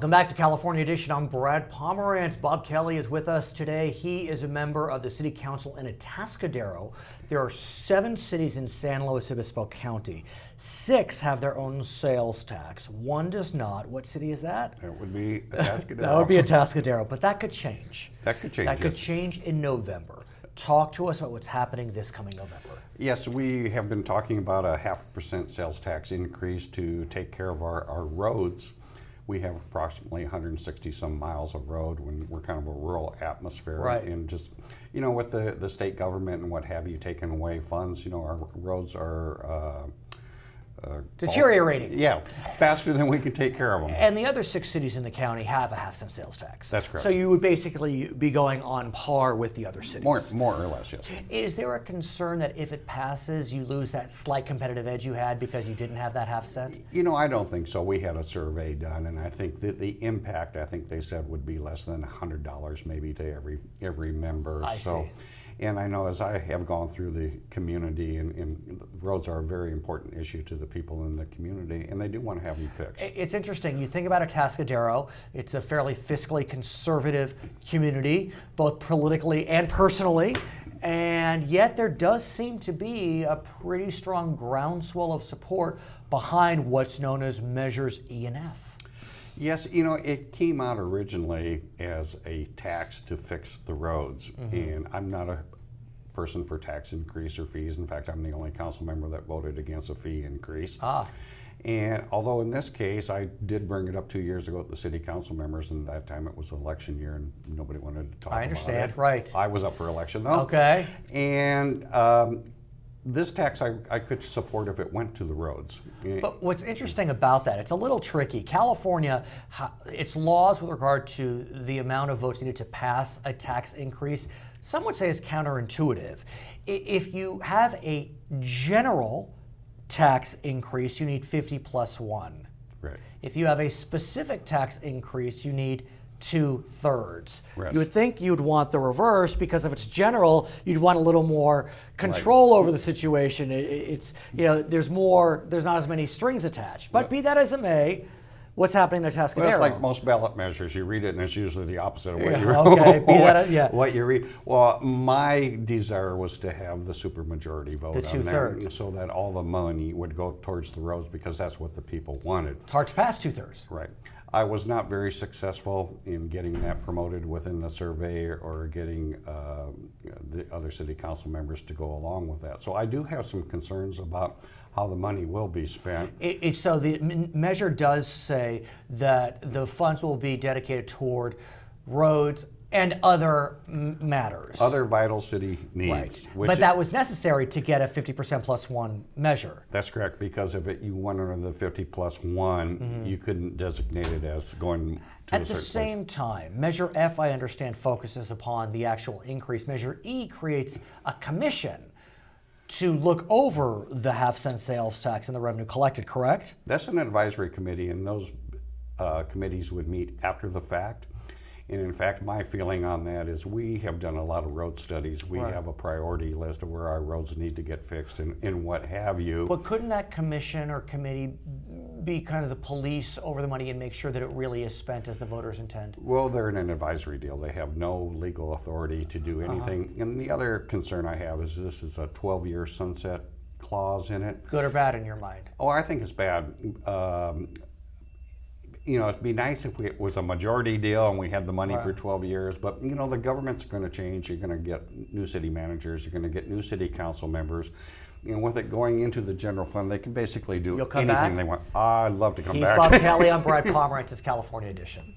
Welcome back to California Edition. I'm Brad Pomerance. Bob Kelley is with us today. He is a member of the City Council in Atascadero. There are 7 cities in San Luis Obispo County. 6 have their own sales tax. 1 does not. What city is that? That would be Atascadero. That would be Atascadero, but that could change. That could change. That could change in November. Talk to us about what's happening this coming November. Yes, we have been talking about a 0.5% sales tax increase to take care of our roads. We have approximately 160 some miles of road when we're kind of a rural atmosphere. Right. And just, with the state government and what have you taking away funds, our roads are Deteriorating. Yeah, faster than we can take care of them. And the other 6 cities in the county have a half-cent sales tax. That's correct. So you would basically be going on par with the other cities. More or less, yes. Is there a concern that if it passes, you lose that slight competitive edge you had because you didn't have that half cent? I don't think so. We had a survey done, and I think that the impact, I think they said, would be less than $100 maybe to every member. I see. And I know as I have gone through the community, and roads are a very important issue to the people in the community, and they do want to have them fixed. It's interesting. You think about Atascadero, it's a fairly fiscally conservative community, both politically and personally, and yet there does seem to be a pretty strong groundswell of support behind what's known as Measures E and F. Yes, it came out originally as a tax to fix the roads, and I'm not a person for tax increase or fees. In fact, I'm the only council member that voted against a fee increase. And although in this case, I did bring it up 2 years ago at the city council members, and that time it was election year and nobody wanted to talk about it. I understand, right. I was up for election though. Okay. And this tax I could support if it went to the roads. But what's interesting about that, it's a little tricky. California, its laws with regard to the amount of votes needed to pass a tax increase, some would say is counterintuitive. If you have a general tax increase, you need 50 plus 1. Right. If you have a specific tax increase, you need 2/3. Right. You would think you'd want the reverse because if it's general, you'd want a little more control over the situation. It's there's not as many strings attached. But be that as it may, what's happening in Atascadero? Well, it's like most ballot measures. You read it and it's usually the opposite of what you read. What you read. Well, my desire was to have the supermajority vote The on there 2/3. so that all the money would go towards the roads because that's what the people wanted. It's hard to pass 2/3. Right. I was not very successful in getting that promoted within the survey or getting the other city council members to go along with that. So I do have some concerns about how the money will be spent. So the measure does say that the funds will be dedicated toward roads and other matters. Other vital city needs. Right. But that was necessary to get a 50% plus 1 measure. That's correct, because if you went under the 50 plus 1, you couldn't designate it as going to At a the certain same time, Measure F, I understand, focuses upon the actual increase. Measure E creates a commission to look over the half-cent sales tax and the revenue collected, correct? That's an advisory committee, and those committees would meet after the fact. And in fact, my feeling on that is we have done a lot of road studies. We have a priority list of where our roads need to get fixed and what have you. But couldn't that commission or committee be kind of the police over the money and make sure that it really is spent as the voters intend? Well, they're in an advisory deal. They have no legal authority to do anything. And the other concern I have is this is a 12-year sunset clause in it. Good or bad in your mind? Oh, I think it's bad. It'd be nice if it was a majority deal and we had the money for 12 years, but the government's going to change. You're going to get new city managers. You're going to get new city council members. With it going into the general fund, they can basically do anything they want. I'd love to come back. He's Bob Kelley. I'm Brad Pomerance. It's California Edition.